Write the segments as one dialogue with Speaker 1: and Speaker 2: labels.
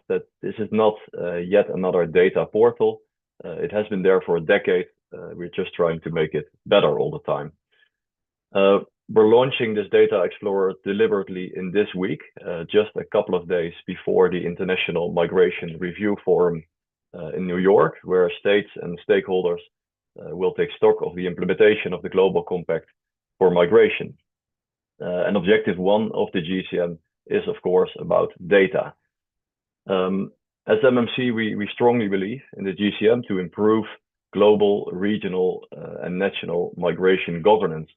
Speaker 1: that this is not yet another data portal. It has been there for a decade. We're just trying to make it better all the time. We're launching this Data Explorer deliberately in this week, just a couple of days before the International Migration Review Forum in New York, where states and stakeholders will take stock of the implementation of the Global Compact for migration. And objective one of the GCM is, of course, about data. As MMC, we strongly believe in the GCM to improve global, regional, and national migration governance.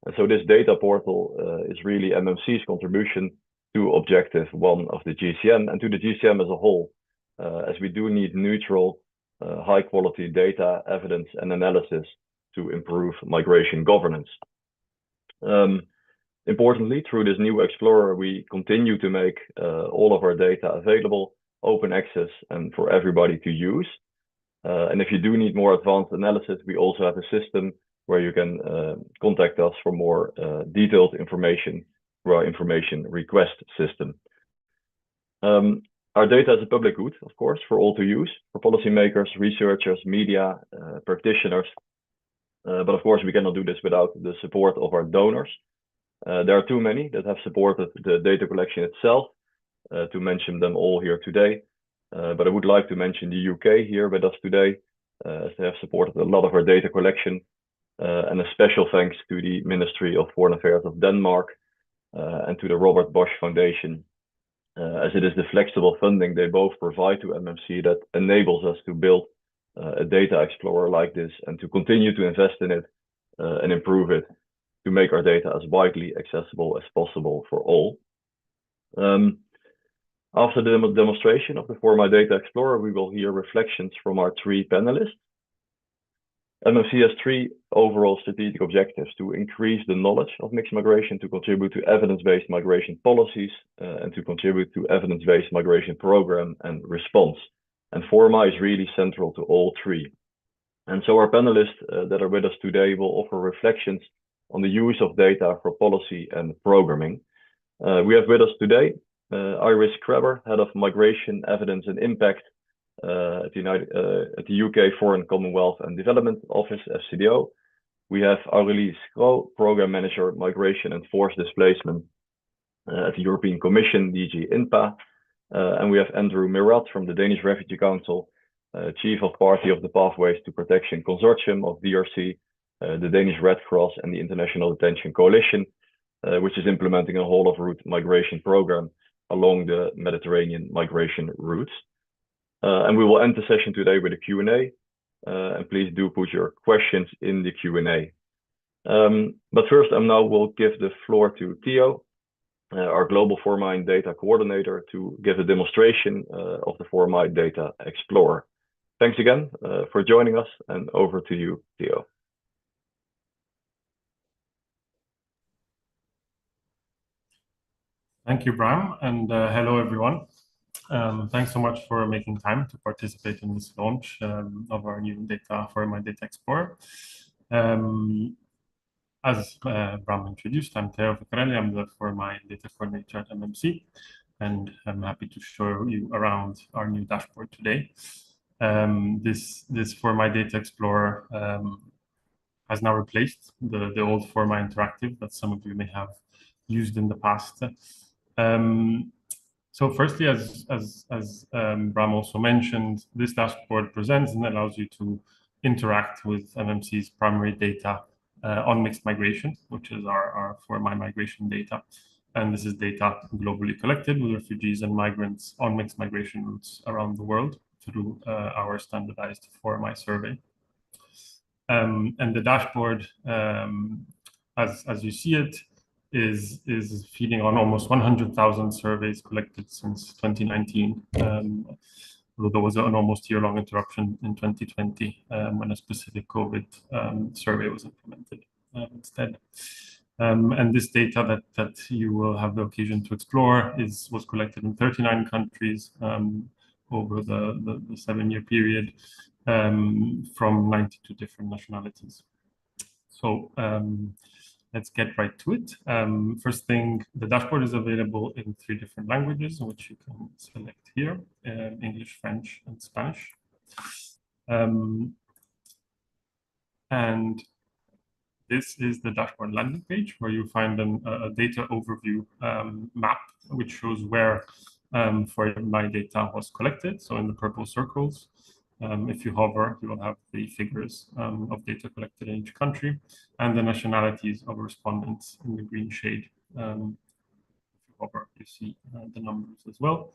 Speaker 1: And so this data portal is really MMC's contribution to objective one of the GCM and to the GCM as a whole, as we do need neutral, high quality data, evidence, and analysis to improve migration governance. Importantly, through this new Explorer, we continue to make all of our data available, open access, and for everybody to use. And if you do need more advanced analysis, we also have a system where you can contact us for more detailed information through our information request system. Our data is a public good, of course, for all to use, for policymakers, researchers, media, practitioners. But of course, we cannot do this without the support of our donors. There are too many that have supported the data collection itself, to mention them all here today. But I would like to mention the UK here with us today, as they have supported a lot of our data collection. And a special thanks to the Ministry of Foreign Affairs of Denmark and to the Robert Bosch Foundation, as it is the flexible funding they both provide to MMC that enables us to build a data explorer like this and to continue to invest in it and improve it to make our data as widely accessible as possible for all. After the demonstration of the For My Data Explorer, we will hear reflections from our three panelists. MMC has three overall strategic objectives: to increase the knowledge of mixed migration, to contribute to evidence-based migration policies, and to contribute to evidence-based migration program and response. And FORMA is really central to all three. And so our panelists that are with us today will offer reflections on the use of data for policy and programming. We have with us today Iris Kreber, Head of Migration, Evidence and Impact at the UK Foreign Commonwealth and Development Office, FCDO. We have Aurélie Scro, Program Manager, Migration and Forced Displacement at the European Commission, DG INPA. And we have Andrew Mirat from the Danish Refugee Council, Chief of Party of the Pathways to Protection Consortium of DRC, the Danish Red Cross and the International Detention Coalition, which is implementing a whole of route migration program along the Mediterranean migration routes. And we will end the session today with a Q&A, and please do put your questions in the Q&A. But first, I now will give the floor to Theo, our Global FORMA Data Coordinator, to give a demonstration of the FORMA Data Explorer. Thanks again for joining us, and over to you, Theo.
Speaker 2: Thank you, Bram, and hello, everyone. Thanks so much for making time to participate in this launch of our new data FORMA Data Explorer. As Bram introduced, I'm Theo Vicarelli. I'm the FORMA Data Coordinator at MMC, and I'm happy to show you around our new dashboard today. This FORMA Data Explorer has now replaced the old FORMA Interactive that some of you may have used in the past. So firstly, as Bram also mentioned, this dashboard presents and allows you to interact with MMC's primary data on mixed migration, which is our FORMA migration data. And this is data globally collected with refugees and migrants on mixed migration routes around the world through our standardized FORMA survey. And the dashboard, as you see it, is feeding on almost 100,000 surveys collected since 2019, although there was an almost year-long interruption in 2020 when a specific COVID survey was implemented instead. And this data that you will have the occasion to explore was collected in 39 countries over the 7-year period from 92 different nationalities. So let's get right to it. First thing, the dashboard is available in 3 different languages, which you can select here, English, French, and Spanish. And this is the dashboard landing page, where you find a data overview map, which shows where for my data was collected. So in the purple circles, if you hover, you will have the figures of data collected in each country, and the nationalities of respondents in the green shade. If you hover, you see the numbers as well.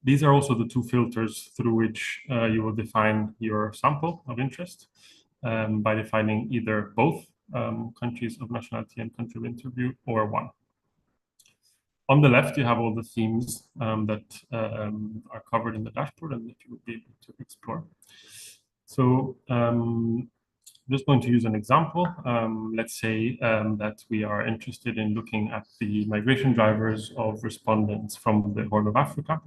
Speaker 2: These are also the 2 filters through which you will define your sample of interest, by defining either both countries of nationality and country of interview, or one. On the left, you have all the themes that are covered in the dashboard and that you will be able to explore. So I'm just going to use an example. Let's say that we are interested in looking at the migration drivers of respondents from the Horn of Africa.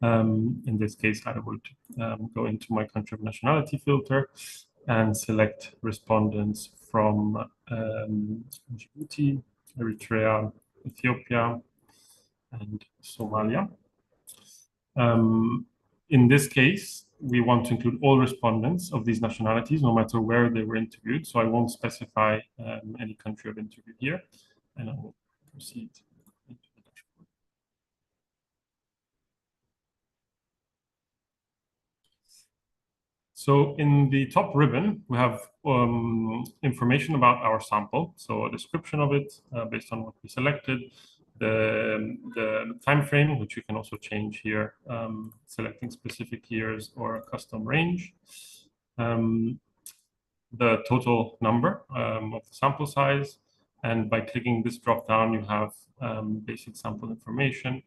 Speaker 2: In this case, I would go into my country of nationality filter and select respondents from Djibouti, Eritrea, Ethiopia, and Somalia. In this case, we want to include all respondents of these nationalities, no matter where they were interviewed. So I won't specify any country of interview here, and I will proceed into the dashboard. So in the top ribbon, we have information about our sample. So a description of it based on what we selected, the time frame, which you can also change here, selecting specific years or a custom range, the total number of the sample size, and by clicking this drop down, you have basic sample information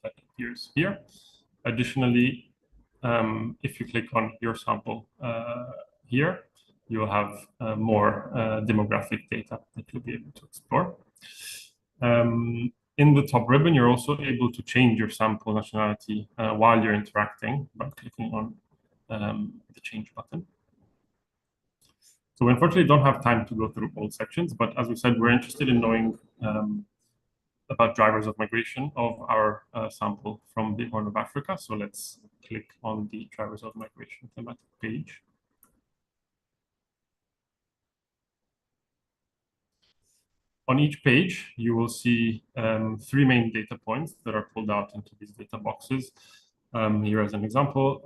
Speaker 2: that appears here. Additionally, if you click on your sample here, you will have more demographic data that you'll be able to explore. In the top ribbon, you're also able to change your sample nationality while you're interacting by clicking on the change button. So we unfortunately don't have time to go through all sections, but as we said, we're interested in knowing about drivers of migration of our sample from the Horn of Africa. So let's click on the drivers of migration thematic page. On each page, you will see 3 main data points that are pulled out into these data boxes. Here as an example,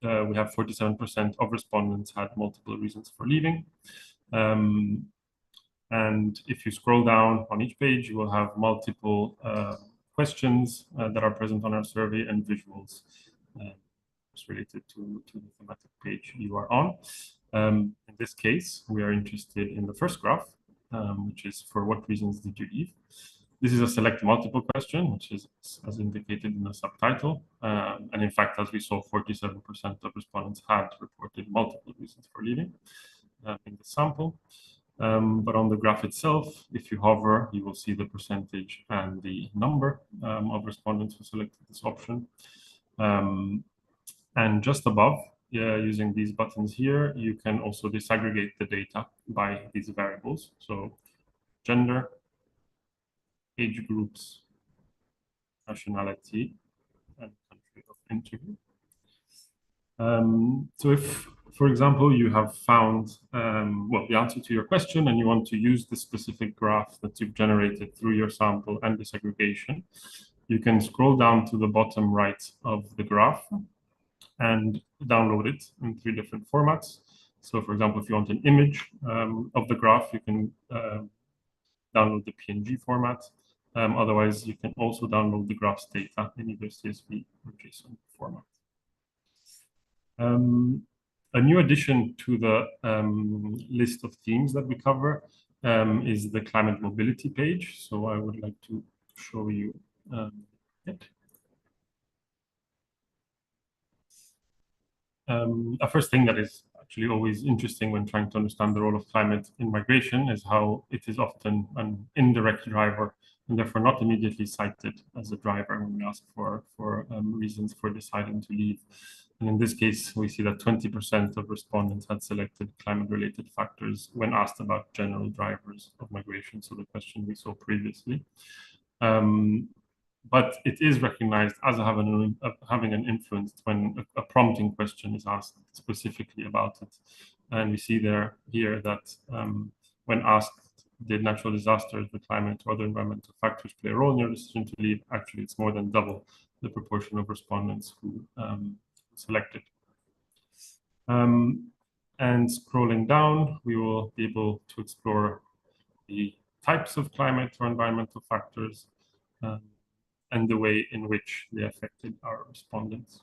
Speaker 2: we have 47% of respondents had multiple reasons for leaving. And if you scroll down on each page, you will have multiple questions that are present on our survey and visuals related to the thematic page you are on. In this case, we are interested in the first graph, which is for what reasons did you leave? This is a select multiple question, which is as indicated in the subtitle. And in fact, as we saw, 47% of respondents had reported multiple reasons for leaving in the sample. But on the graph itself, if you hover, you will see the percentage and the number of respondents who selected this option. And just above, using these buttons here, you can also disaggregate the data by these variables. So gender, age groups, nationality, and country of interview. So if, for example, you have found well, the answer to your question and you want to use the specific graph that you've generated through your sample and disaggregation, you can scroll down to the bottom right of the graph and download it in 3 different formats. So for example, if you want an image of the graph, you can download the PNG format. Otherwise, you can also download the graph's data in either CSV or JSON format. A new addition to the list of themes that we cover is the climate mobility page. So I would like to show you it. A first thing that is actually always interesting when trying to understand the role of climate in migration is how it is often an indirect driver and therefore not immediately cited as a driver when we ask for reasons for deciding to leave. And in this case, we see that 20% of respondents had selected climate-related factors when asked about general drivers of migration, so the question we saw previously. But it is recognized as having an influence when a prompting question is asked specifically about it. And we see here that when asked, did natural disasters, the climate, or other environmental factors play a role in your decision to leave? Actually, it's more than double the proportion of respondents who selected. And scrolling down, we will be able to explore the types of climate or environmental factors and the way in which they affected our respondents.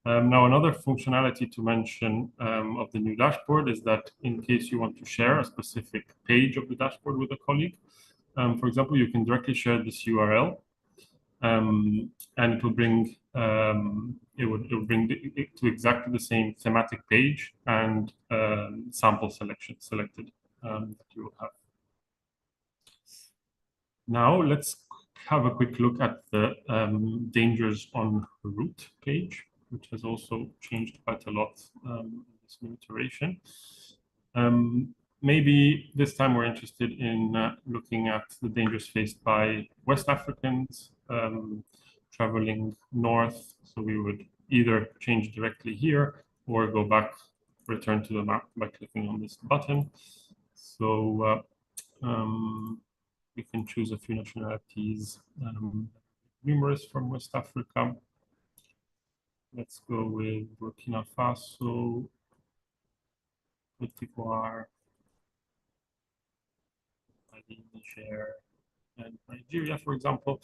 Speaker 2: Now, another functionality to mention of the new dashboard is that in case you want to share a specific page of the dashboard with a colleague, for example, you can directly share this URL, and it will bring it to exactly the same thematic page and sample selected that you will have. Now, let's have a quick look at the dangers en route page, which has also changed quite a lot in this new iteration. Maybe this time we're interested in looking at the dangers faced by West Africans traveling north. So we would either change directly here or go back, return to the map by clicking on this button. So we can choose a few nationalities, numerous from West Africa. Let's go with Burkina Faso, Cote d'Ivoire, Niger, and Nigeria, for example.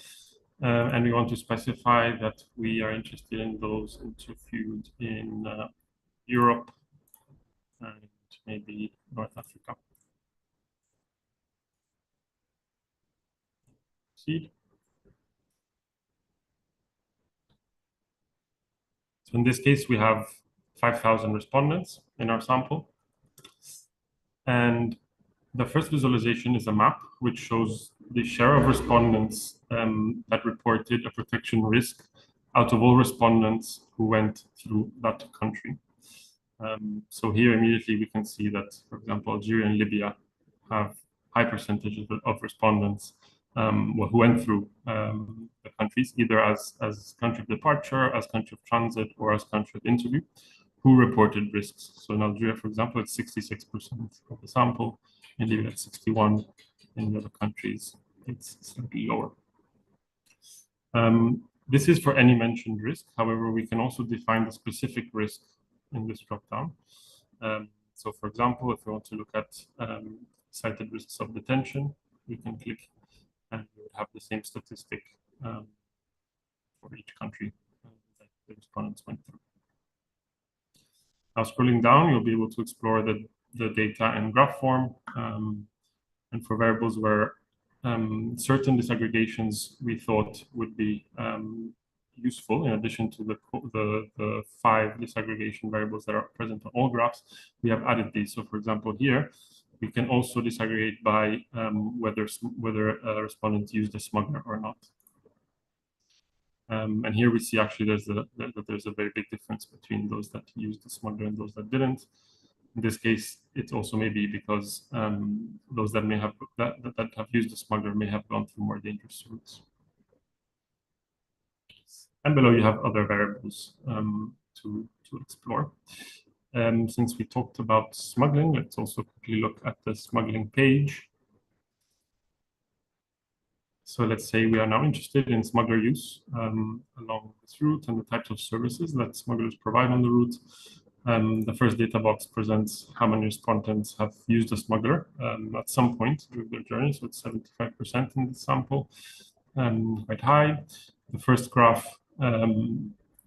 Speaker 2: And we want to specify that we are interested in those interviewed in Europe and maybe North Africa. Proceed. So in this case, we have 5,000 respondents in our sample. And the first visualization is a map which shows the share of respondents that reported a protection risk out of all respondents who went through that country. So here immediately we can see that, for example, Algeria and Libya have high percentages of respondents who went through the countries, either as country of departure, as country of transit, or as country of interview, who reported risks. So in Algeria, for example, it's 66% of the sample. In Libya, it's 61%. In the other countries, it's slightly lower. This is for any mentioned risk. However, we can also define the specific risk in this dropdown. So, for example, if we want to look at cited risks of detention, we can click and we would have the same statistic for each country that the respondents went through. Now, scrolling down, you'll be able to explore the data in graph form, and for variables where certain disaggregations we thought would be useful, in addition to the 5 disaggregation variables that are present on all graphs, we have added these. So, for example, here we can also disaggregate by whether a respondent used a smuggler or not. And here we see actually that there's a very big difference between those that used the smuggler and those that didn't. In this case, it also may be because those that may have that have used the smuggler may have gone through more dangerous routes. And below you have other variables to explore. Since we talked about smuggling, let's also quickly look at the smuggling page. So let's say we are now interested in smuggler use along this route and the types of services that smugglers provide on the route. The first data box presents how many respondents have used a smuggler at some point during their journey. So it's 75% in the sample, quite high. The first graph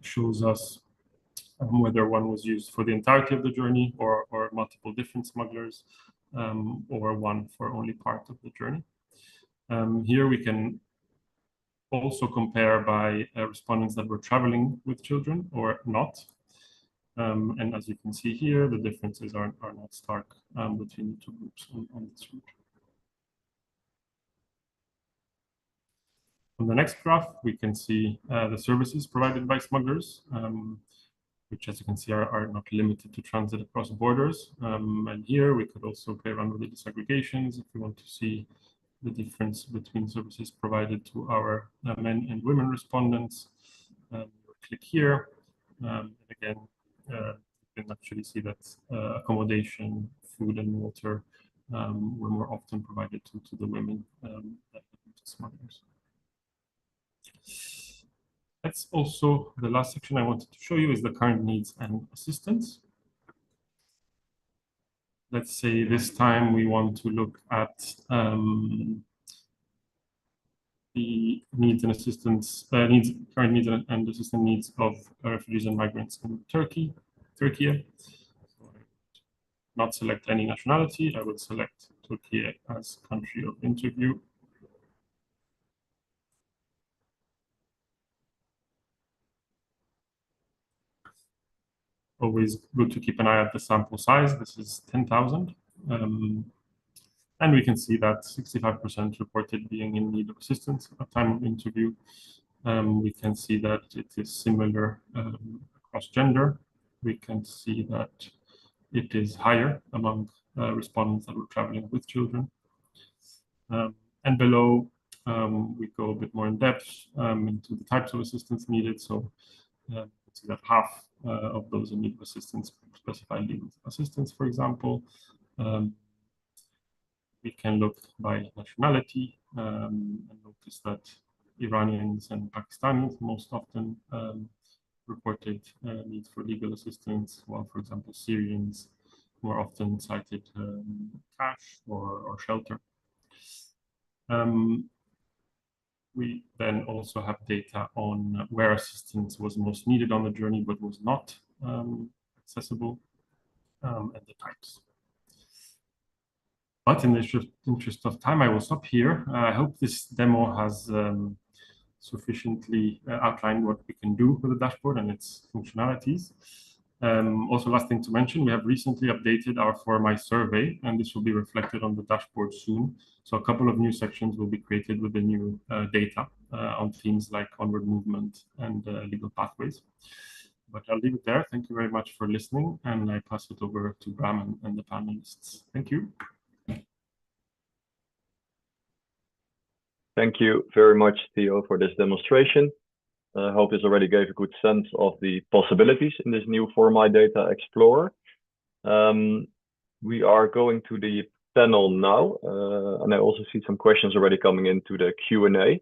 Speaker 2: shows us whether one was used for the entirety of the journey or multiple different smugglers, or one for only part of the journey. Here we can also compare by respondents that were traveling with children or not. And as you can see here, the differences are not stark between the two groups on this route. On the next graph, we can see the services provided by smugglers, which, as you can see, are not limited to transit across borders. And here we could also play around with the disaggregations if we want to see the difference between services provided to our men and women respondents. Click here, and again, you can actually see that accommodation, food, and water were more often provided to the women than to smugglers. That's also the last section I wanted to show you is the current needs and assistance. Let's say this time we want to look at the needs and assistance, current needs and assistance needs of refugees and migrants in Turkey. So I would not select any nationality. I would select Turkey as country of interview. Always good to keep an eye at the sample size. This is 10,000. And we can see that 65% reported being in need of assistance at time of interview. We can see that it is similar across gender. We can see that it is higher among respondents that were traveling with children. And below, we go a bit more in depth into the types of assistance needed. So you can see that half of those in need of assistance specify legal assistance, for example. We can look by nationality and notice that Iranians and Pakistanis most often reported needs for legal assistance, while, for example, Syrians more often cited cash or shelter. We then also have data on where assistance was most needed on the journey but was not accessible, and the types. But in the interest of time, I will stop here. I hope this demo has sufficiently outlined what we can do with the dashboard and its functionalities. Also, last thing to mention, we have recently updated our For My survey, and this will be reflected on the dashboard soon. So a couple of new sections will be created with the new data on themes like onward movement and legal pathways. But I'll leave it there. Thank you very much for listening, and I pass it over to Bram and the panelists. Thank you.
Speaker 1: Thank you very much, Theo, for this demonstration. I hope this already gave a good sense of the possibilities in this new For My Data Explorer. We are going to the panel now, and I also see some questions already coming into the Q&A.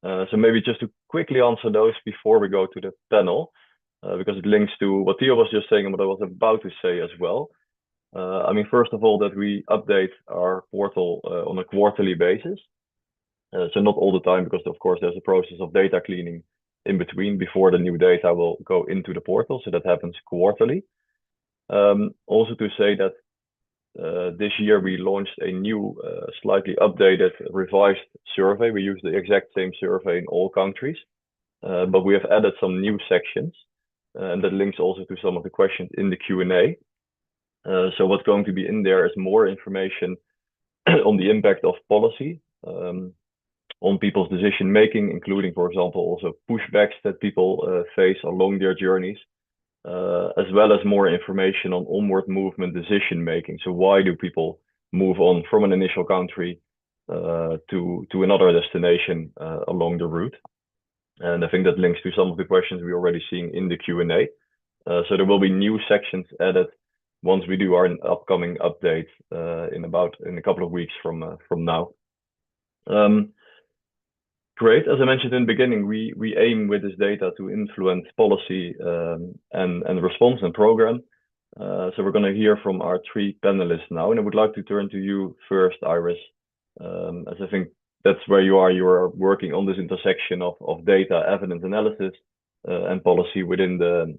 Speaker 1: So maybe just to quickly answer those before we go to the panel, because it links to what Theo was just saying and what I was about to say as well. I mean, first of all, that we update our portal on a quarterly basis. So not all the time, because of course there's a process of data cleaning in between before the new data will go into the portal. So that happens quarterly. Also to say that this year we launched a new, slightly updated, revised survey. We use the exact same survey in all countries, but we have added some new sections, and that links also to some of the questions in the Q&A. So what's going to be in there is more information on the impact of policy on people's decision making, including, for example, also pushbacks that people face along their journeys, as well as more information on onward movement decision making. So why do people move on from an initial country to another destination along the route? And I think that links to some of the questions we're already seeing in the Q&A. So there will be new sections added once we do our upcoming update in a couple of weeks from now. Great. As I mentioned in the beginning, we aim with this data to influence policy and response and program. So we're going to hear from our three panelists now, and I would like to turn to you first, Iris, as I think that's where you are. You are working on this intersection of data, evidence analysis, and policy within the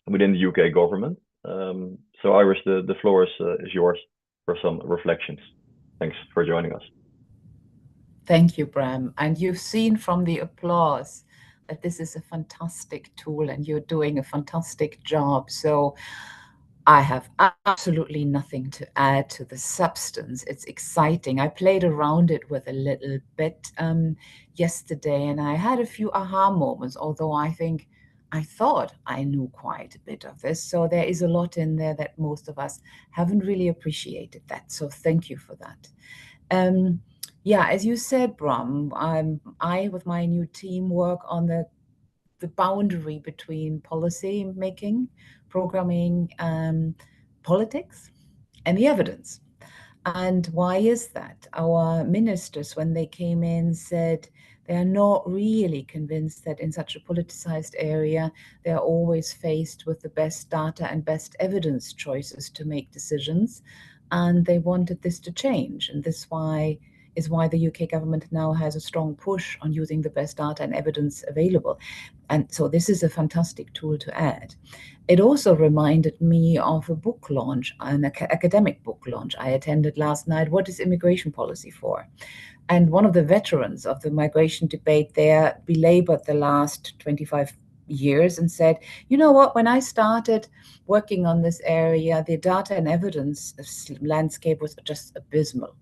Speaker 1: UK government. So Iris, the floor is yours for some reflections. Thanks for joining us.
Speaker 3: Thank you, Bram. And you've seen from the applause that this is a fantastic tool and you're doing a fantastic job. So I have absolutely nothing to add to the substance. It's exciting. I played around it with a little bit yesterday, and I had a few aha moments, although I thought I knew quite a bit of this. So there is a lot in there that most of us haven't really appreciated that. So thank you for that. Yeah, as you said, Bram, I, with my new team, work on the boundary between policy making, programming, politics, and the evidence. And why is that? Our ministers, when they came in, said they are not really convinced that in such a politicized area, they are always faced with the best data and best evidence choices to make decisions. And they wanted this to change. And this is why the UK government now has a strong push on using the best data and evidence available. And so this is a fantastic tool to add. It also reminded me of a book launch, an academic book launch I attended last night. What is immigration policy for? And one of the veterans of the migration debate there belabored the last 25 years and said, you know what, when I started working on this area, the data and evidence landscape was just abysmal.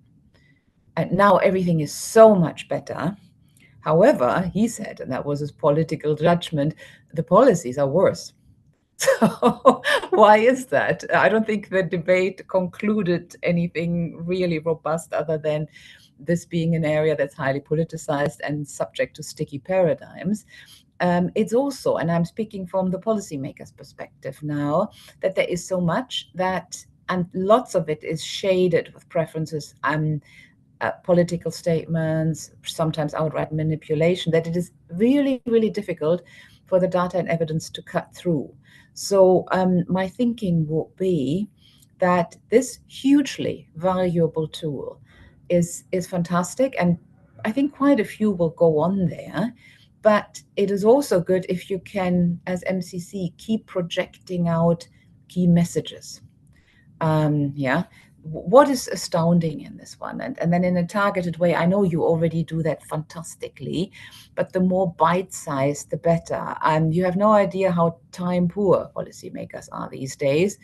Speaker 3: And now everything is so much better. However, he said, and that was his political judgment, the policies are worse. So why is that? I don't think the debate concluded anything really robust other than this being an area that's highly politicized and subject to sticky paradigms. It's also, and I'm speaking from the policymaker's perspective now, that there is so much that, and lots of it is shaded with preferences and political statements, sometimes outright manipulation, that it is really, really difficult for the data and evidence to cut through. So my thinking would be that this hugely valuable tool is fantastic, and I think quite a few will go on there. But it is also good if you can, as MCC, keep projecting out key messages. Yeah, what is astounding in this one? And then in a targeted way, I know you already do that fantastically, but the more bite-sized, the better. You have no idea how time poor policymakers are these days.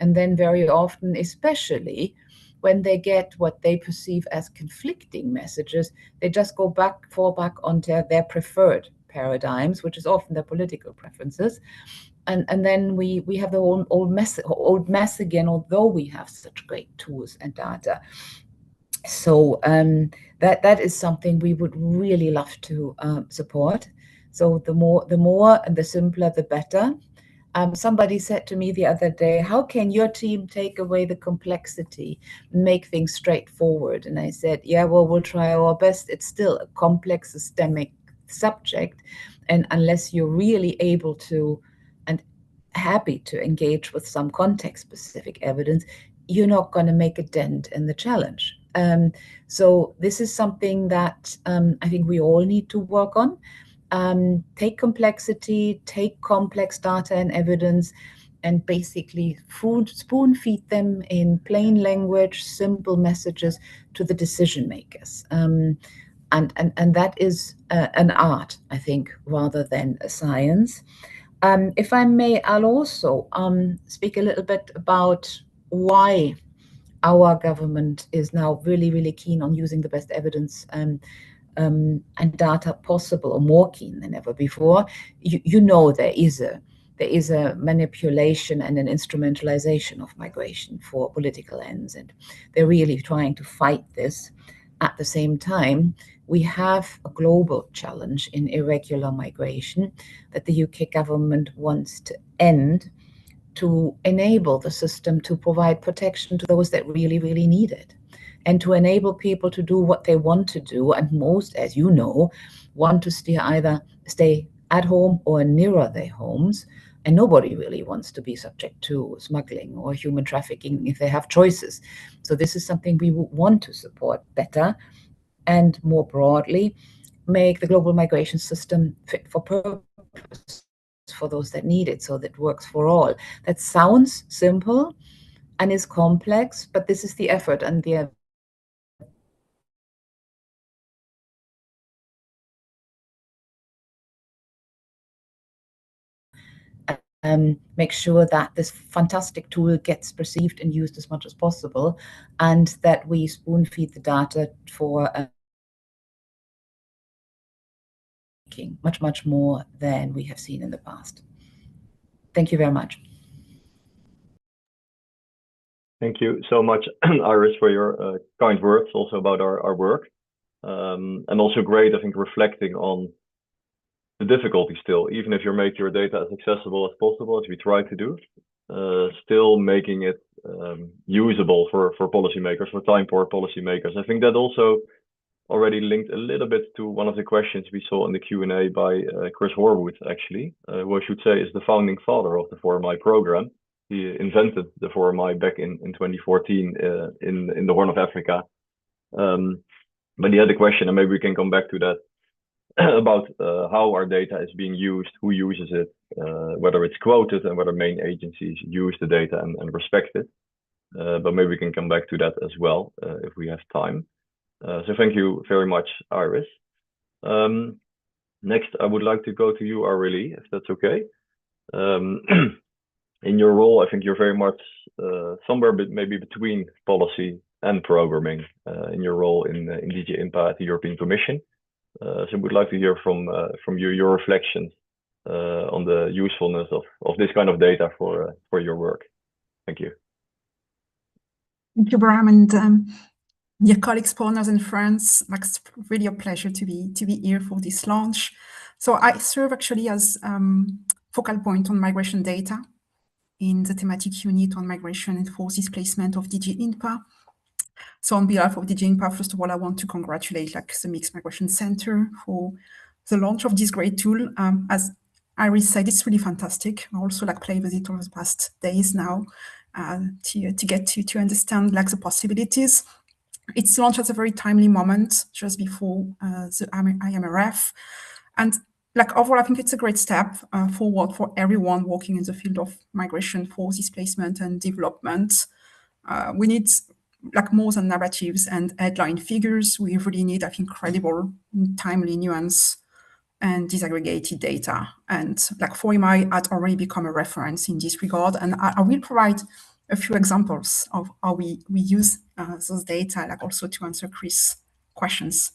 Speaker 3: And then very often, especially when they get what they perceive as conflicting messages, they just fall back onto their preferred paradigms, which is often their political preferences. And then we have the old mess again, although we have such great tools and data. So that is something we would really love to support. So the more and the simpler, the better. Somebody said to me the other day, how can your team take away the complexity, make things straightforward? And I said, yeah, well, we'll try our best. It's still a complex systemic subject. And unless you're really able to and happy to engage with some context-specific evidence, you're not going to make a dent in the challenge. So this is something that I think we all need to work on. Take complexity, take complex data and evidence, and basically spoon feed them in plain language, simple messages to the decision makers. And that is an art, I think, rather than a science. If I may, I'll also speak a little bit about why our government is now really, really keen on using the best evidence and data possible, or more keen than ever before. You know there is a manipulation and an instrumentalization of migration for political ends, and they're really trying to fight this. At the same time, we have a global challenge in irregular migration that the UK government wants to end, to enable the system to provide protection to those that really, really need it, and to enable people to do what they want to do. And most, as you know, want to stay at home or nearer their homes. And nobody really wants to be subject to smuggling or human trafficking if they have choices. So this is something we would want to support better, and more broadly, make the global migration system fit for purpose for those that need it, so that it works for all. That sounds simple and is complex, but this is the effort and the make sure that this fantastic tool gets perceived and used as much as possible, and that we spoon feed the data for much more than we have seen in the past. Thank you very much.
Speaker 1: Thank you so much, Iris, for your kind words also about our work. And also great, I think, reflecting on the difficulty still, even if you make your data as accessible as possible, as we try to do, still making it usable for policymakers, for time-poor policymakers. I think that also already linked a little bit to one of the questions we saw in the Q&A by Chris Horwood, actually, who I should say is the founding father of the 4MI program. He invented the 4MI back in 2014 in the Horn of Africa. But he had a question, and maybe we can come back to that, about how our data is being used, who uses it, whether it's quoted, and whether main agencies use the data and respect it. But maybe we can come back to that as well if we have time. So thank you very much, Iris. Next, I would like to go to you, Aurélie, if that's okay. In your role, I think you're very much somewhere maybe between policy and programming in your role in DG IMPA at the European Commission. So I would like to hear from you your reflections on the usefulness of this kind of data for your work. Thank you.
Speaker 4: Thank you, Bram, and dear colleagues, partners, and friends. It's really a pleasure to be here for this launch. So I serve actually as focal point on migration data in the thematic unit on migration and forced displacement of DG IMPA. So on behalf of DG IMPA, first of all, I want to congratulate the Mixed Migration Center for the launch of this great tool. As Iris said, it's really fantastic. I also played with it over the past days now to get to understand the possibilities. It's launched at a very timely moment, just before the IMRF. And overall, I think it's a great step forward for everyone working in the field of migration, forced displacement, and development. We need more than narratives and headline figures. We really need, I think, credible, timely nuance and disaggregated data. And 4MI had already become a reference in this regard. And I will provide a few examples of how we use those data, also to answer Chris' questions.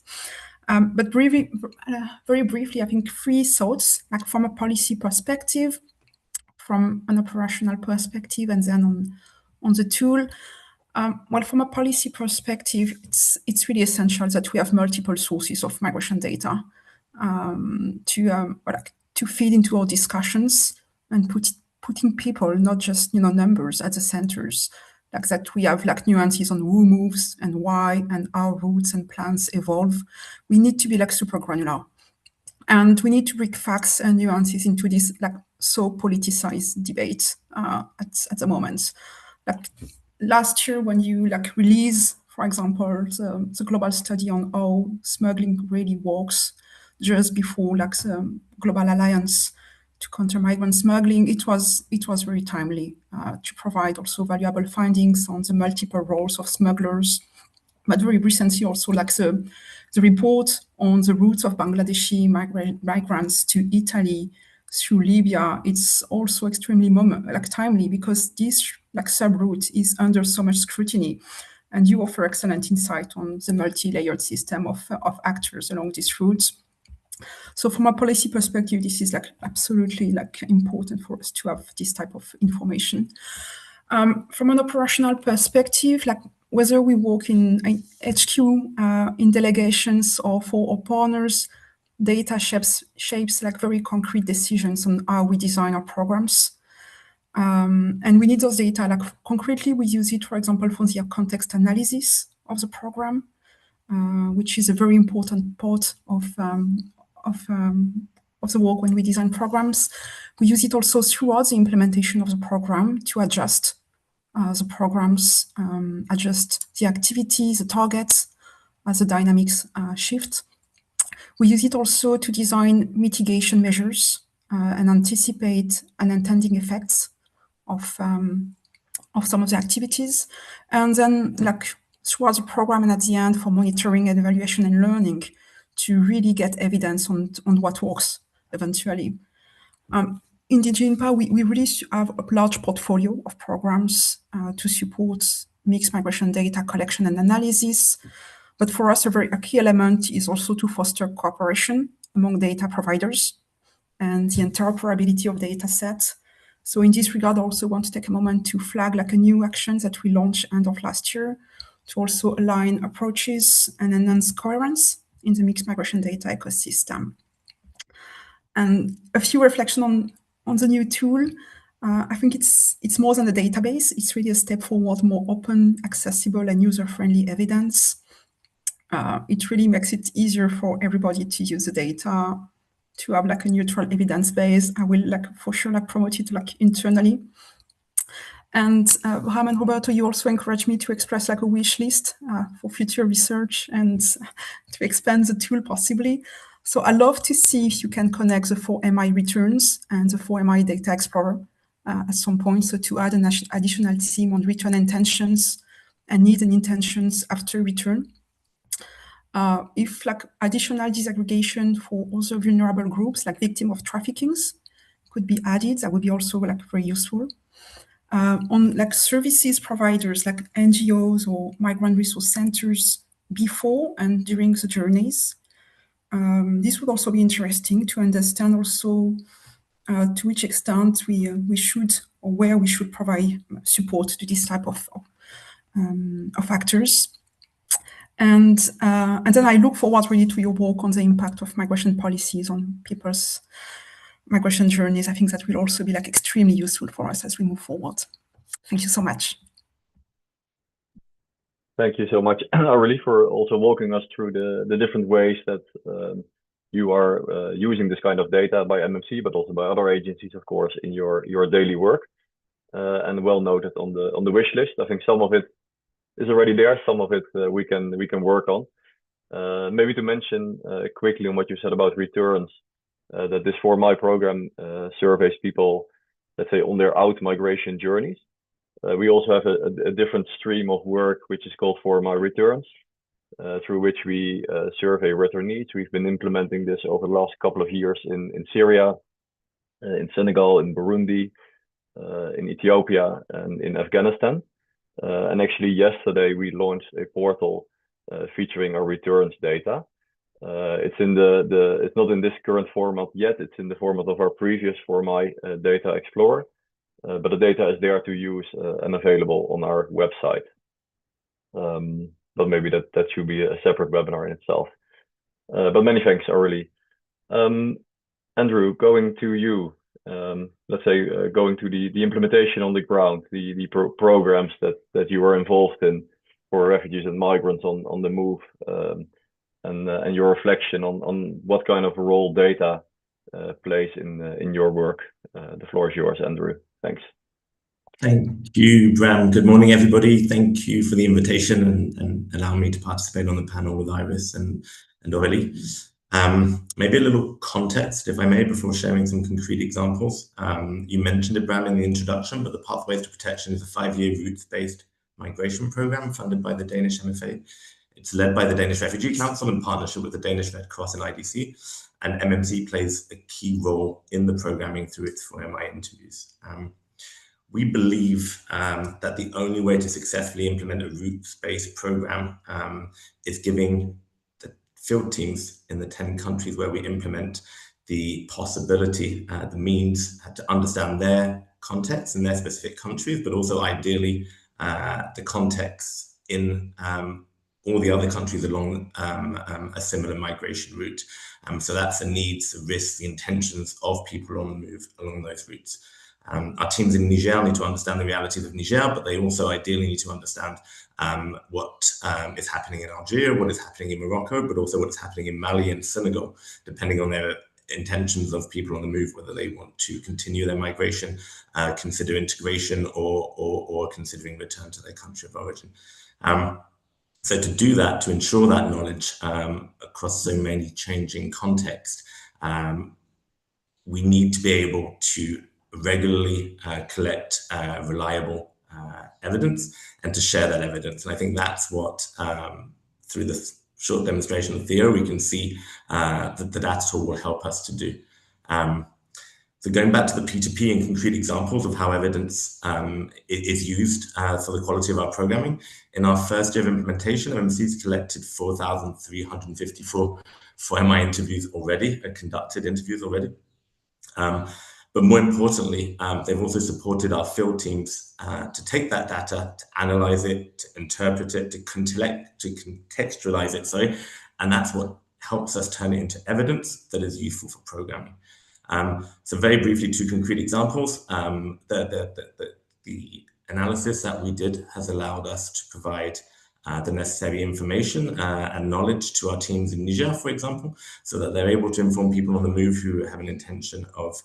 Speaker 4: But very briefly, I think 3 thoughts, from a policy perspective, from an operational perspective, and then on the tool. Well, from a policy perspective, it's really essential that we have multiple sources of migration data to feed into our discussions and putting people, not just numbers, at the centers. That we have nuances on who moves and why and how routes and plans evolve. We need to be super granular, and we need to bring facts and nuances into this so politicized debate at the moment. Last year, when you release, for example, the global study on how smuggling really works, just before the Global Alliance to counter migrant smuggling, it was very timely to provide also valuable findings on the multiple roles of smugglers. But very recently also the report on the routes of Bangladeshi migrants to Italy through Libya, it's also extremely timely, because this sub-route is under so much scrutiny, and you offer excellent insight on the multi-layered system of actors along this route. So from a policy perspective, this is absolutely important for us to have this type of information. From an operational perspective, whether we work in HQ, in delegations, or for our partners, data shapes very concrete decisions on how we design our programs. And we need those data. Concretely, we use it, for example, for the context analysis of the program, which is a very important part of the work when we design programs. We use it also throughout the implementation of the program to adjust the programs, adjust the activities, the targets, as the dynamics shift. We use it also to design mitigation measures and anticipate unintended effects of some of the activities. And then throughout the program and at the end for monitoring and evaluation and learning, to really get evidence on what works eventually. in DG INPA, we really have a large portfolio of programs to support mixed migration data collection and analysis. But for us, a key element is also to foster cooperation among data providers and the interoperability of data sets. So in this regard, I also want to take a moment to flag like a new action that we launched end of last year to also align approaches and enhance coherence in the mixed migration data ecosystem. And a few reflections on the new tool. I think it's more than a database. It's really a step forward, more open, accessible, and user-friendly evidence. It really makes it easier for everybody to use the data, to have like a neutral evidence base. I will like for sure like promote it like internally. And Bram and Roberto, you also encouraged me to express like a wish list for future research and to expand the tool possibly. So I love to see if you can connect the 4MI returns and the 4MI data explorer at some point. So to add an additional theme on return intentions and needs and intentions after return. If like additional disaggregation for also vulnerable groups like victims of traffickings could be added, that would be also like very useful. On like services providers like NGOs or migrant resource centers before and during the journeys. This would also be interesting to understand also to which extent we should or where we should provide support to this type of actors. And then I look forward really to your work on the impact of migration policies on people's migration journeys. I think that will also be like extremely useful for us as we move forward. Thank you so much.
Speaker 1: Thank you so much, Aurélie, for also walking us through the different ways that you are using this kind of data by MMC, but also by other agencies, of course, in your daily work. And well noted on the wish list. I think some of it is already there. Some of it we can work on. Maybe to mention quickly on what you said about returns, that this 4MI program surveys people, let's say, on their out migration journeys. We also have a different stream of work, which is called 4MI returns, through which we survey returnees. We've been implementing this over the last couple of years in Syria, in Senegal, in Burundi, in Ethiopia, and in Afghanistan. And actually yesterday we launched a portal featuring our returns data. It's not in this current format yet. It's in the format of our previous 4MI data explorer, but the data is there to use and available on our website. But maybe that should be a separate webinar in itself. But many thanks, Aurélie. Andrew, going to you. Let's say going to the implementation on the ground, the programs that you were involved in for refugees and migrants on the move, and your reflection on what kind of role data plays in your work. The floor is yours, Andrew. Thanks.
Speaker 5: Thank you, Bram. Good morning, everybody. Thank you for the invitation and allowing me to participate on the panel with Iris and Aurélie. Maybe a little context, if I may, before sharing some concrete examples. You mentioned it, Bram, in the introduction, but the Pathways to Protection is a 5-year roots-based migration program funded by the Danish MFA. It's led by the Danish Refugee Council in partnership with the Danish Red Cross and IDC, and MMC plays a key role in the programming through its 4MI interviews. We believe that the only way to successfully implement a roots-based program is giving the field teams in the 10 countries where we implement the possibility, the means to understand their context in their specific countries, but also ideally the context in all the other countries along a similar migration route. So that's the needs, the risks, the intentions of people on the move along those routes. Our teams in Niger need to understand the realities of Niger, but they also ideally need to understand what is happening in Algeria, what is happening in Morocco, but also what is happening in Mali and Senegal, depending on their intentions of people on the move, whether they want to continue their migration, consider integration, or considering return to their country of origin. So to do that, to ensure that knowledge across so many changing contexts, we need to be able to regularly collect reliable evidence and to share that evidence. And I think that's what, through this short demonstration of Theo, we can see that the data tool will help us to do. So going back to the P2P and concrete examples of how evidence is used for the quality of our programming, in our first year of implementation, MMC's collected 4,354 4MI interviews already, conducted interviews already. But more importantly, they've also supported our field teams to take that data, to analyze it, to interpret it, to contextualize it, and that's what helps us turn it into evidence that is useful for programming. So very briefly, 2 concrete examples. The analysis that we did has allowed us to provide the necessary information and knowledge to our teams in Niger, for example, so that they're able to inform people on the move who have an intention of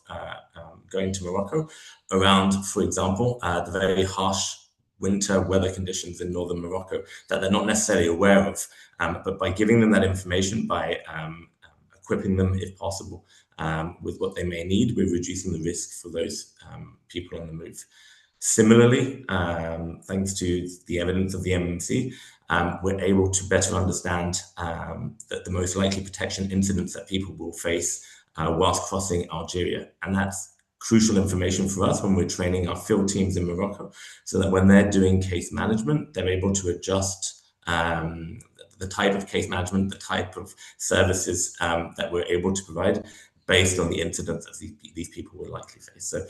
Speaker 5: going to Morocco around, for example, the very harsh winter weather conditions in northern Morocco that they're not necessarily aware of. But by giving them that information, by equipping them, if possible, with what they may need, we're reducing the risk for those people on the move. Similarly, thanks to the evidence of the MMC, we're able to better understand that the most likely protection incidents that people will face whilst crossing Algeria. And that's crucial information for us when we're training our field teams in Morocco, so that when they're doing case management, they're able to adjust the type of case management, the type of services that we're able to provide based on the incidents that these people will likely face. So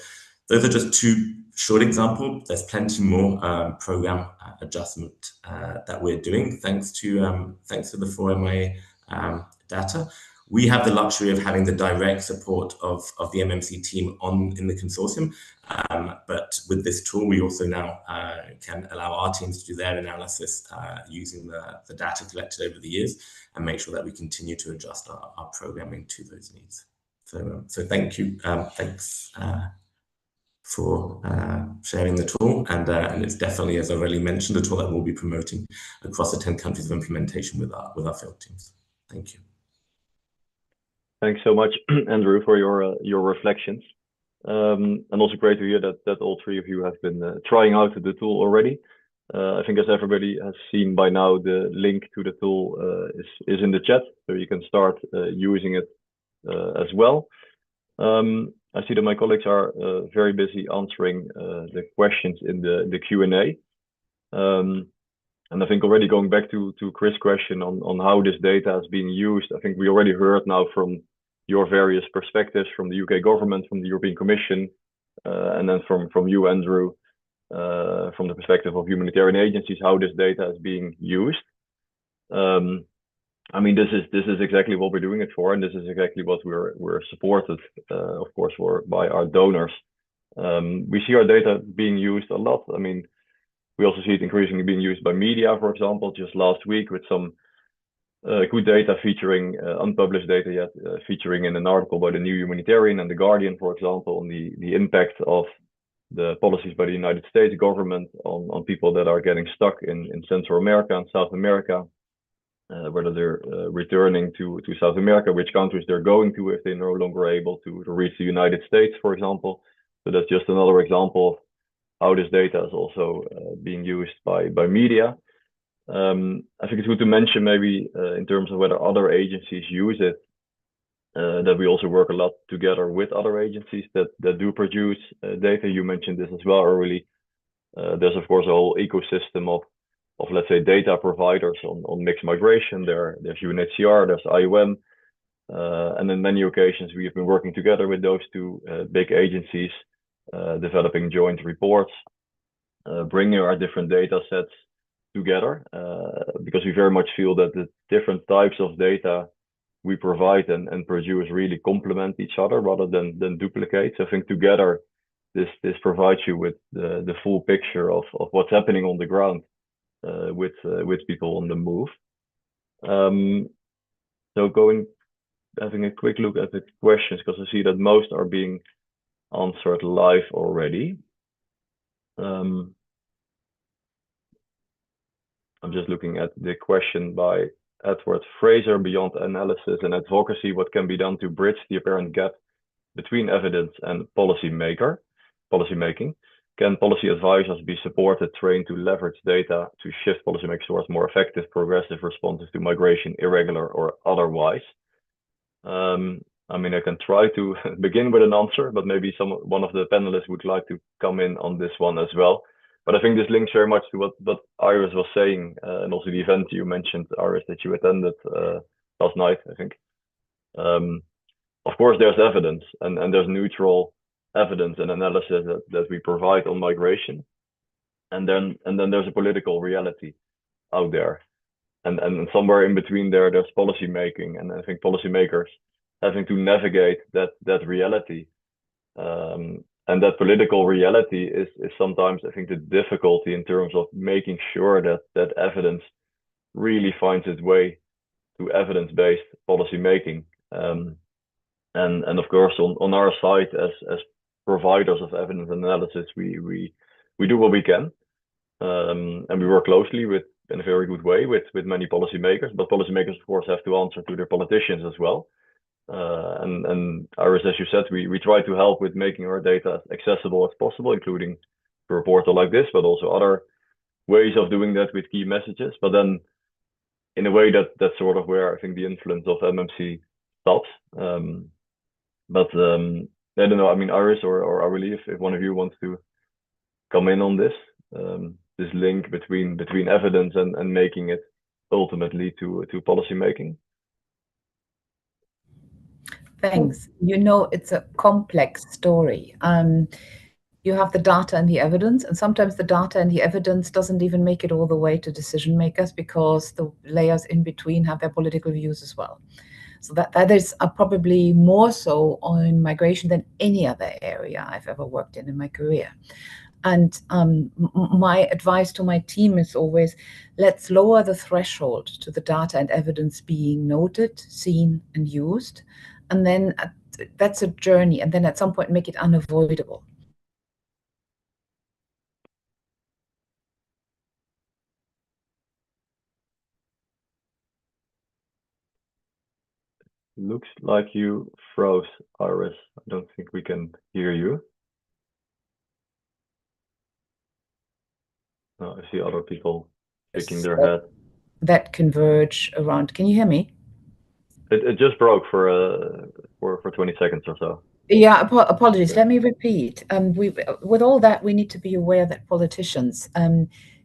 Speaker 5: those are just 2 short examples. There's plenty more program adjustment that we're doing thanks to the 4MI data. We have the luxury of having the direct support of the MMC team in the consortium, but with this tool, we also now can allow our teams to do their analysis using the data collected over the years and make sure that we continue to adjust our programming to those needs. So thank you. Thanks for sharing the tool, and it's definitely, as I already mentioned, a tool that we'll be promoting across the 10 countries of implementation with our field teams. Thank you.
Speaker 1: Thanks so much, Andrew, for your reflections, and also great to hear that all 3 of you have been trying out the tool already. I think, as everybody has seen by now, the link to the tool is in the chat, so you can start using it as well. I see that my colleagues are very busy answering the questions in the Q&A. And I think already going back to Chris' question on how this data is being used, I think we already heard now from your various perspectives, from the UK government, from the European Commission, and then from you, Andrew, from the perspective of humanitarian agencies, how this data is being used. I mean, this is exactly what we're doing it for, and this is exactly what we're supported, of course, by our donors. We see our data being used a lot. I mean, we also see it increasingly being used by media, for example, just last week with some good data featuring unpublished data yet, featuring in an article by the New Humanitarian and The Guardian, for example, on the impact of the policies by the United States government on people that are getting stuck in Central America and South America, whether they're returning to South America, which countries they're going to if they're no longer able to reach the United States, for example. So that's just another example of how this data is also being used by media. I think it's good to mention maybe in terms of whether other agencies use it, that we also work a lot together with other agencies that do produce data. You mentioned this as well early. There's of course a whole ecosystem of let's say data providers on mixed migration. There's UNHCR, there's IOM, and on many occasions we have been working together with those 2 big agencies, developing joint reports, bringing our different data sets together, because we very much feel that the different types of data we provide and produce really complement each other rather than duplicate. So I think together this provides you with the full picture of what's happening on the ground with people on the move. So having a quick look at the questions, because I see that most are being answered live already. I'm just looking at the question by Edward Fraser: beyond analysis and advocacy, what can be done to bridge the apparent gap between evidence and policy making? Can policy advisors be supported, trained to leverage data to shift policymakers towards more effective, progressive responses to migration, irregular or otherwise? I mean, I can try to begin with an answer, but maybe one of the panelists would like to come in on this one as well. But I think this links very much to what Iris was saying, and also the event you mentioned, Iris, that you attended last night, I think. Of course, there's evidence, and there's neutral evidence and analysis that we provide on migration, and then there's a political reality out there, and somewhere in between there's policy making, and I think policymakers having to navigate that reality, and that political reality is sometimes, I think, the difficulty in terms of making sure that evidence really finds its way to evidence-based policy making. And of course, on our side, as providers of evidence analysis, we do what we can, and we work closely in a very good way with many policymakers. But policymakers, of course, have to answer to their politicians as well. And Iris, as you said, we try to help with making our data as accessible as possible, including through a portal like this, but also other ways of doing that with key messages. But then, in a way, that's sort of where I think the influence of MMC stops. But I don't know. I mean, Iris or Aurélie, if one of you wants to come in on this link between evidence and making it ultimately to policy making.
Speaker 3: Thanks. You know, it's a complex story. You have the data and the evidence, and sometimes the data and the evidence doesn't even make it all the way to decision makers because the layers in between have their political views as well. So that is probably more so on migration than any other area I've ever worked in my career. And my advice to my team is always, let's lower the threshold to the data and evidence being noted, seen, and used. And then that's a journey. And then at some point, make it unavoidable.
Speaker 1: Looks like you froze, Iris. I don't think we can hear you. I see other people shaking their head.
Speaker 3: That converge around. Can you hear me?
Speaker 1: It just broke for 20 seconds or so.
Speaker 3: Yeah, apologies. Let me repeat. With all that, we need to be aware that politicians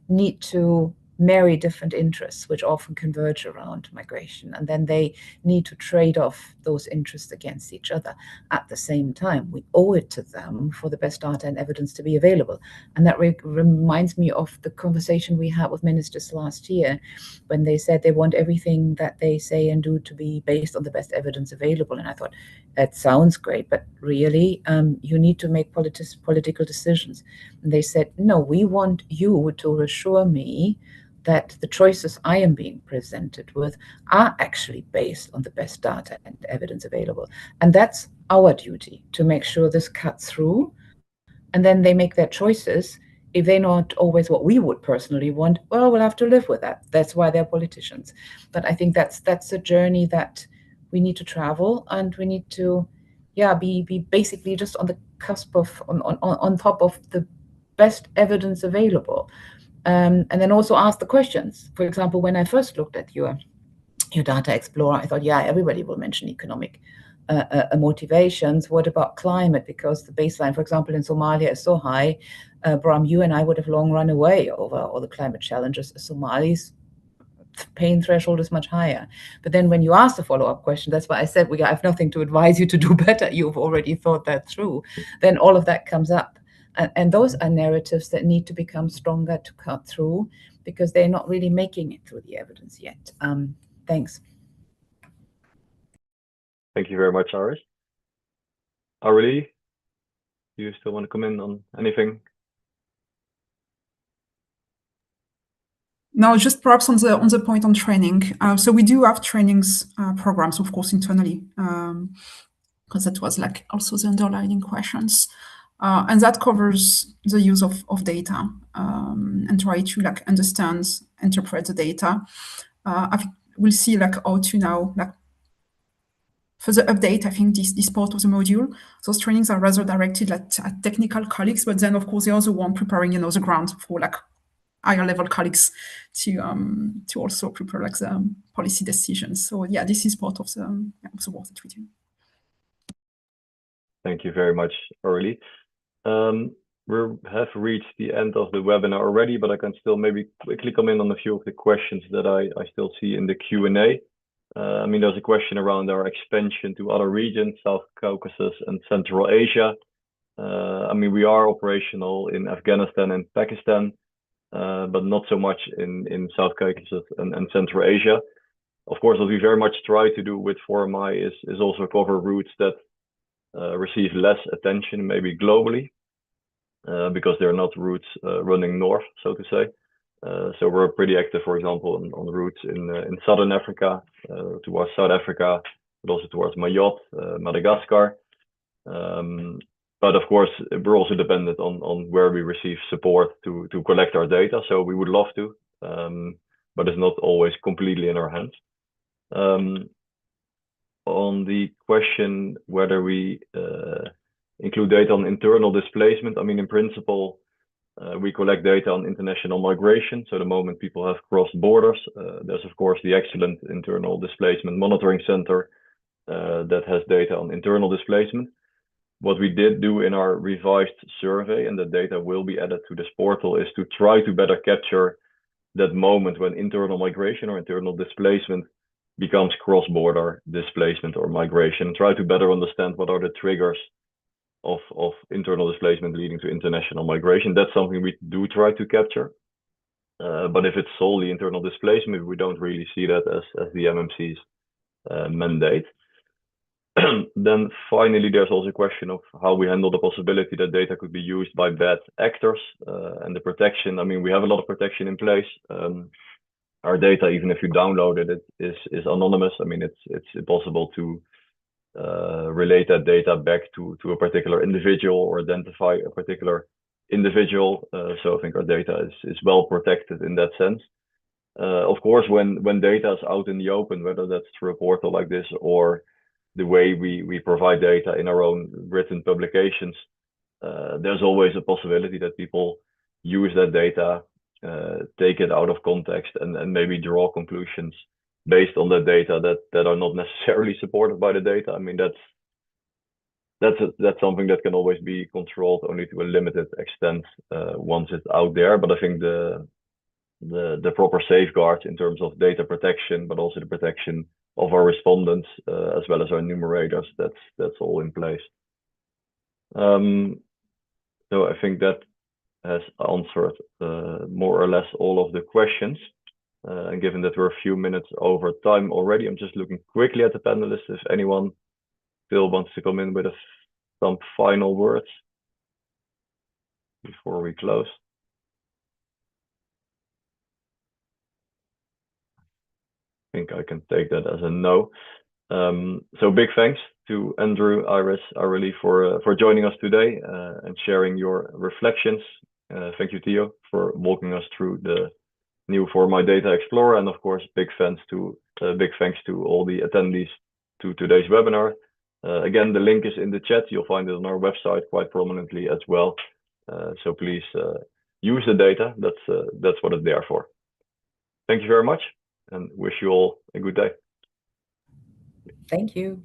Speaker 3: need to marry different interests, which often converge around migration, and then they need to trade off those interests against each other. At the same time, we owe it to them for the best data and evidence to be available. And that reminds me of the conversation we had with ministers last year, when they said they want everything that they say and do to be based on the best evidence available. And I thought, that sounds great, but really, you need to make political decisions. And they said, no, we want you to assure me that the choices I am being presented with are actually based on the best data and evidence available. And that's our duty, to make sure this cuts through. And then they make their choices. If they're not always what we would personally want, well, we'll have to live with that. That's why they're politicians. But I think that's a journey that we need to travel, and we need to, be basically just on the cusp of, on top of the best evidence available. And then also ask the questions. For example, when I first looked at your data explorer, I thought, everybody will mention economic motivations. What about climate? Because the baseline, for example, in Somalia is so high. Bram, you and I would have long run away over all the climate challenges. Somalis' pain threshold is much higher. But then when you ask the follow-up question, that's why I said I have nothing to advise you to do better. You've already thought that through. Then all of that comes up. And those are narratives that need to become stronger to cut through, because they're not really making it through the evidence yet. Thanks.
Speaker 1: Thank you very much, Iris. Aurélie, do you still want to come in on anything?
Speaker 4: No, just perhaps on the point on training. So we do have trainings programs, of course, internally, because that was like also the underlying questions. And that covers the use of data and try to like understand, interpret the data. We'll see like how to now like further update, I think, this part of the module. Those trainings are rather directed at technical colleagues, but then of course they also want preparing, the ground for like higher level colleagues to also prepare like the policy decisions. So this is part of the work that we do.
Speaker 1: Thank you very much, Aurélie. We have reached the end of the webinar already, but I can still maybe quickly come in on a few of the questions that I still see in the Q&A. I mean, there's a question around our expansion to other regions, South Caucasus and Central Asia. I mean, we are operational in Afghanistan and Pakistan, but not so much in South Caucasus and Central Asia. Of course, what we very much try to do with ForMI is also cover routes that receive less attention, maybe globally, because they're not routes running north, so to say. So we're pretty active, for example, on routes in Southern Africa, towards South Africa, but also towards Mayotte, Madagascar. But of course, we're also dependent on where we receive support to collect our data. So we would love to, but it's not always completely in our hands. On the question whether we include data on internal displacement, I mean, in principle, we collect data on international migration. So the moment people have crossed borders, there's of course the excellent internal displacement monitoring center that has data on internal displacement. What we did do in our revised survey, and the data will be added to this portal, is to try to better capture that moment when internal migration or internal displacement becomes cross-border displacement or migration, and try to better understand what are the triggers of internal displacement leading to international migration. That's something we do try to capture. But if it's solely internal displacement, we don't really see that as the MMC's mandate. Then finally, there's also a question of how we handle the possibility that data could be used by bad actors and the protection. I mean, we have a lot of protection in place. Our data, even if you download it, is anonymous. I mean, it's impossible to relate that data back to a particular individual or identify a particular individual. So I think our data is well protected in that sense. Of course, when data is out in the open, whether that's through a portal like this or the way we provide data in our own written publications, there's always a possibility that people use that data, take it out of context, and maybe draw conclusions based on the data that are not necessarily supported by the data. I mean, that's something that can always be controlled only to a limited extent once it's out there. But I think the proper safeguards in terms of data protection, but also the protection of our respondents as well as our enumerators, that's all in place. So I think that has answered more or less all of the questions. And given that we're a few minutes over time already, I'm just looking quickly at the panelists if anyone still wants to come in with some final words before we close. I think I can take that as a no. So big thanks to Andrew, Iris, Aurélie for joining us today and sharing your reflections. Thank you, Theo, for walking us through the new ForMI Data Explorer, and of course, big thanks to all the attendees to today's webinar. Again, the link is in the chat. You'll find it on our website quite prominently as well. So please use the data. That's what it's there for. Thank you very much, and wish you all a good day.
Speaker 3: Thank you.